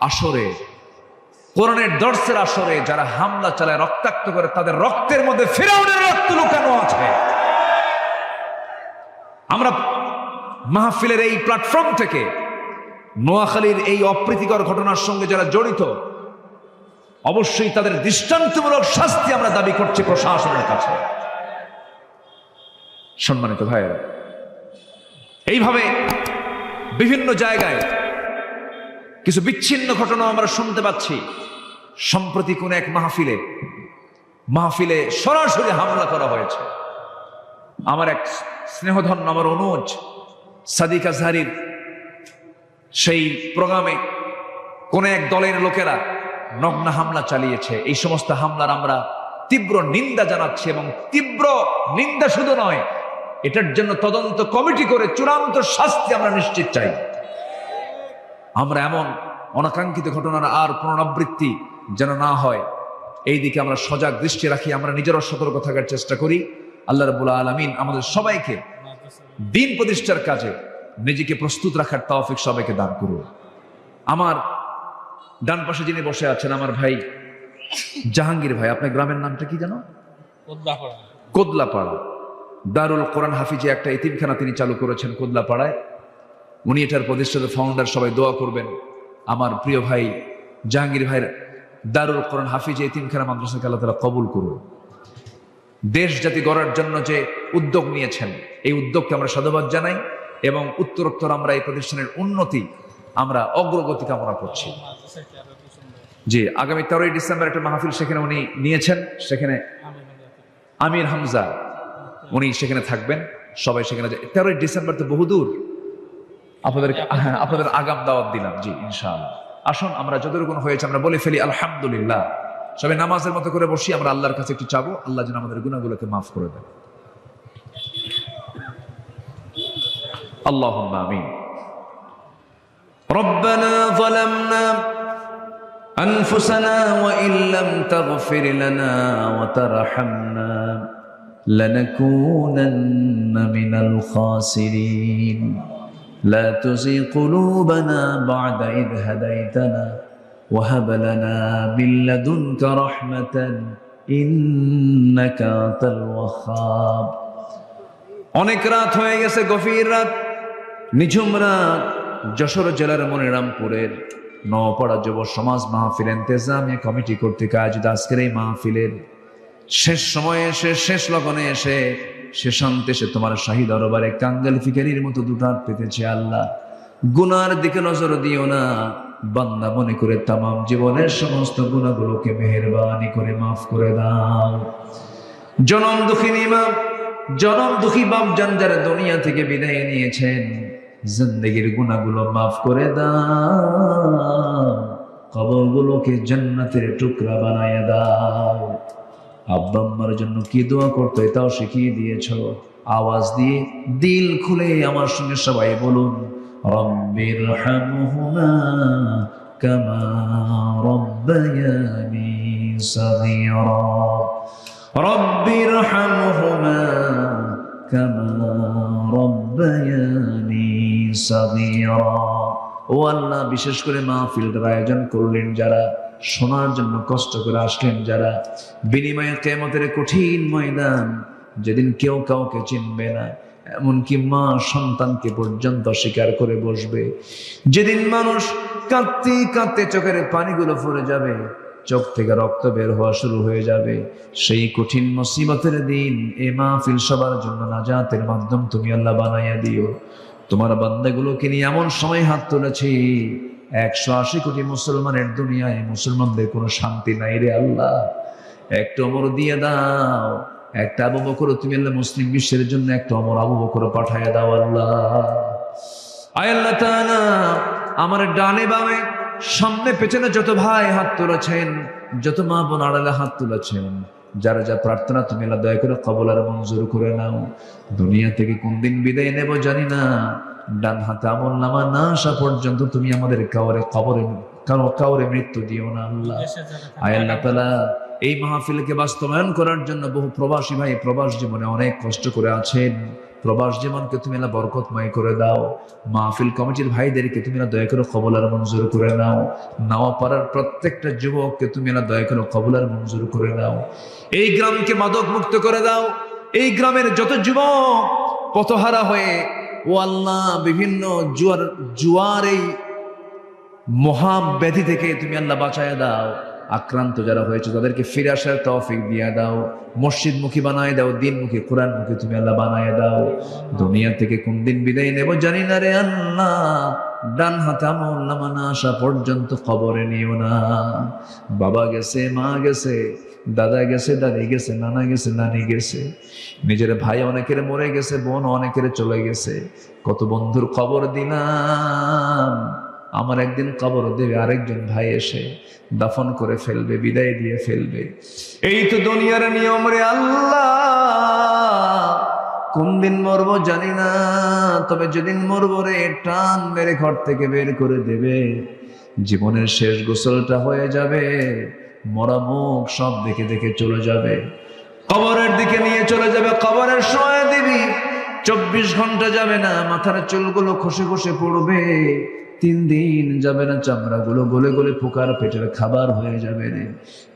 আসরে, কোরআনের দর্সের আসরে যারা হামলা চালায়, রক্তাক্ত করে, তাদের রক্তের মধ্যে ফিরআউনের রক্ত লুকানো আছে। আমরা মাহফিলের এই প্ল্যাটফর্ম থেকে নোয়াখালীর এই অপ্রীতিকর ঘটনার সঙ্গে যারা জড়িত, অবশ্যই তাদের দৃষ্টান্তমূলক শাস্তি আমরা দাবি করছি প্রশাসনের কাছে। সম্মানিত ভাইয়েরা, এইভাবে বিভিন্ন জায়গায় কিছু বিচ্ছিন্ন ঘটনা আমরা শুনতে পাচ্ছি। সম্প্রতি কোন এক মাহফিলে সরাসরি হামলা করা হয়েছে। আমার এক স্নেহধন্য, আমার অনুজ সাদিক আজহারির সেই প্রোগ্রামে কোন এক দলের লোকেরা নগ্ন হামলা চালিয়েছে। এই সমস্ত হামলার আমরা তীব্র নিন্দা জানাচ্ছি, এবং তীব্র নিন্দা শুধু নয়, এটার জন্য তদন্ত কমিটি করে চূড়ান্ত শাস্তি আমরা নিশ্চিত চাই। আমরা এমন অনাকাঙ্ক্ষিত ঘটনার আর পুনরাবৃত্তি যেন না হয়, এই দিকে আমরা সজাগ দৃষ্টি রাখি, আমরা নিজেরা সতর্ক থাকার চেষ্টা করি। আল্লাহ রাব্বুল আলামিন আমাদের সবাইকে দ্বীন প্রতিষ্ঠার কাজে নিজেকে প্রস্তুত রাখার তৌফিক সবাইকে দান করুন। আমার ডান পাশে যিনি বসে আছেন, আমার ভাই জাহাঙ্গীর ভাই। আপনার গ্রামের নামটা কি জানো? কোদলাপাড়া। দারুল কোরআন হাফিজে একটা এতিমখানা তিনি চালু করেছেন কোদলাপাড়ায়। উনি এটার প্রতিষ্ঠাতা, ফাউন্ডার। সবাই দোয়া করবেন আমার প্রিয় ভাই জাহাঙ্গীর ভাইয়ের দারুল কোরআন হাফিজে এতিমখানা মাদ্রাসাকে আল্লাহ তাআলা কবুল করুন। দেশ জাতি গড়ার জন্য যে উদ্যোগ নিয়েছেন, এই উদ্যোগকে আমরা সাধুবাদ জানাই, এবং উত্তরোত্তর আমরা এই প্রতিষ্ঠানের উন্নতি, আমরা অগ্রগতি কামনা করছি। জি, আগামী 13ই ডিসেম্বর একটা মাহফিল সেখানে উনি নিয়েছেন, সেখানে আমির হামজা উনি সেখানে থাকবেন। সবাই সেখানে 13ই ডিসেম্বর তো বহুদূর, আপনাদের আগাম দাওয়াত দিলাম। জি, ইনশাআল্লাহ আসুন, আমরা যতটুকু হয়েছে আমরা বলে ফেলি আলহামদুলিল্লাহ। সবাই নামাজের মতো করে বসি, আমরা আল্লাহর কাছে একটু চাবো, আল্লাহ যেন আমাদের গুনাহগুলোকে মাফ করে দেন। আল্লাহুম্মা আমিন। রব্বানা যালামনা أنفسنا وإن لم تغفر لنا وترحمنا لنكونن من الخاسرين لا تزغ قلوبنا بعد إذ هديتنا وهب لنا من لدنك رحمة إنك أنت الوهاب। অনেক রাত হয়ে গেছে, গভীর রাত, নিঝুম রাত। যশোর জেলার মনিরামপুরের নওপাড়া যুব সমাজ মাহফিল ইন্তেজামিয়া কমিটি কর্তৃক আয়োজিত আজকের এই মাহফিলের শেষ সময়ে এসে, শেষ লগনে এসে, শেষান্তে এসে তোমার শাহী দরবারে কাঙ্গাল ফিকারির মতো দুটো হাত পেতেছে। আল্লাহ, গুনার দিকে নজর দিও না, বান্দা মনে করে তামাম জীবনের সমস্ত গুনাহগুলোকে মেহেরবানি করে মাফ করে দাও। জনম দুঃখিনী মা, জনম দুঃখী বাপ জান যারা দুনিয়া থেকে বিদায় নিয়েছেন, জিন্দেগির গুনাহগুলো মাফ করে দাও, কবরগুলোকে জান্নাতের টুকরা বানায় দাও। আব্বা আম্মার জন্য কি দোয়া করতে হয় তাও শিখিয়ে দিয়েছ। আওয়াজ দিয়ে দিল খুলে আমার সঙ্গে সবাই বলুন, রব্বিরহামহুমা কামা রব্বায়ানি সগীরা, রব্বিরহামহুমা কামা রব্বায়ানি সগীরা। ও আল্লাহ, বিশেষ করে মাহফিলটার আয়োজন করলেন যারা, শোনার জন্য কষ্ট করে আসলেন যারা, বিনিময়ে কিয়ামতের কঠিন ময়দান, যেদিন কেউ কাউকে চিনবে না, এমনকি মা সন্তানকে পর্যন্ত স্বীকার করে বসবে, যেদিন মানুষ কাঁদতে কাঁদতে চোখের পানিগুলো ফুরে যাবে, চোখ থেকে রক্ত বের হওয়া শুরু হয়ে যাবে, সেই কঠিন মুসিবতের দিন এ মাহফিল সবার জন্য নাজাতের মাধ্যম তুমি আল্লাহ বানাইয়া দিও। তোমার বান্দাগুলোকে নিয়ে এমন সময় হাত তুলেছি, 180 কোটি মুসলমানের দুনিয়ায় মুসলমানদের কোনো শান্তি নাই রে আল্লাহ। একটা ওমর দিয়ে দাও, একটা আবু বকর, তুমি আল্লাহ মুসলিম বিশ্বের জন্য একটা ওমর আবু বকর পাঠায় দাও আল্লাহ। আয় আল্লাহ তাআলা, আমার ডানে বামে সামনে পেছনে যত ভাই হাত তুলেছেন, যত মা বোন আড়ালে হাত তুলেছেন, যারা যা প্রার্থনা তুমি আল্লাহ দয়া করে কবুল আর মঞ্জুর করে নাও। দুনিয়া থেকে কোন দিন বিদায় নেব জানি না, ডান হাতে আমল নামা না আসা পর্যন্ত তুমি আমাদের কাউরে মৃত্যু দিও না আল্লাহ। আয় আল্লাহ তাআলা, এই মাহফিলকে বাস্তবায়ন করার জন্য বহু প্রবাসী ভাই প্রবাস জীবনে অনেক কষ্ট করে আছেন, প্রবাস জীবনকে তুমি আল্লাহ বরকতময় করে দাও। মাহফিল কমিটির ভাইদেরকে তুমি আল্লাহ দয়া করে কবুল আর মঞ্জুর করে নাও। নাওয়াপাড়ার প্রত্যেকটা যুবককে তুমি আল্লাহ দয়া করে কবুল আর মঞ্জুর করে নাও। এই গ্রামকে মাদক মুক্ত করে দাও। এই গ্রামের যত যুবক পথহারা হয়ে, ও আল্লাহ, বিভিন্ন জুয়ার এই মহাব্যাধি থেকে তুমি আল্লাহ বাঁচায় দাও। আক্রান্ত যারা হয়েছে তাদেরকে ফিরে আসার তৌফিক দিয়ে দাও। মসজিদমুখী বানায় দাও, দিনমুখী কোরআনমুখী তুমি আল্লাহ বানায় দাও। দুনিয়া থেকে কোন দিন বিদায় নেব জানি না রে আল্লাহ, ডান হাতে আমল নামা না আসা পর্যন্ত কবরে নিও না। বাবা গেছে, মা গেছে, দাদা গেছে, দাদি গেছে, নানা গেছে, নানি গেছে, নিজের ভাই অনেকের মরে গেছে, বোন অনেকের চলে গেছে। কত বন্ধুর খবর দিলাম, আমার একদিন কবর দেবে আরেকজন ভাই এসে দাফন করে ফেলবে, বিদায় দিয়ে ফেলবে। এই তো দুনিয়ার নিয়ম রে আল্লাহ। কোন দিন মরবো জানি না, তবে যেদিন মরবো রে টান মেরে ঘর থেকে বের করে দেবে। জীবনের শেষ গোসলটা হয়ে যাবে, মরা মুখ সব দেখে দেখে চলে যাবে, কবরের দিকে নিয়ে চলে যাবে, কবরের শোয়া দিবি। 24 ঘন্টা যাবে না, মাথার চুলগুলো খসে খসে পড়বে। 3 দিন যাবে না, চামড়াগুলো গলে গলে পোকার পেটের খাবার হয়ে যাবে রে।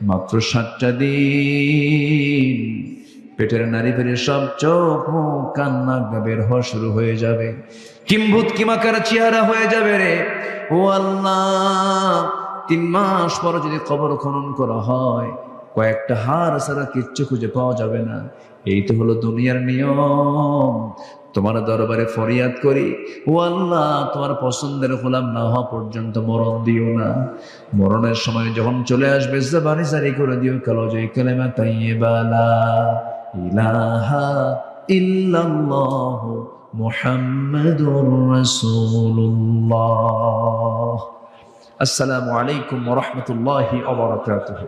মাত্র 7টা দিন পেটের নারী ফেরে সব চোখ মুখ কান নাক বের হওয়া শুরু হয়ে যাবে। কিম্ভূত কিমাকার চেহারা হয়ে যাবে রে। ও আল্লাহ, 3 মাস পর যদি কবর খনন করা হয়, কয়েকটা হাড় ছাড়া কিচ্ছু খুঁজে পাওয়া যাবে না। এই তো হলো দুনিয়ার নিয়ম। তোমার দরবারে ফরিয়াদ করি, ও আল্লাহ, তোমার পছন্দের গোলাম না হওয়া পর্যন্ত মরণ দিও না। মরণের সময় যখন চলে আসবে, জবানি জারি করে দিও কালেমায়ে কালেমা তাইয়্যিবা লা ইলাহা ইল্লাল্লাহ মুহাম্মাদুর রাসূলুল্লাহ। আসসালামু আলাইকুম ওয়া রাহমাতুল্লাহি ওয়া বারাকাতুহু।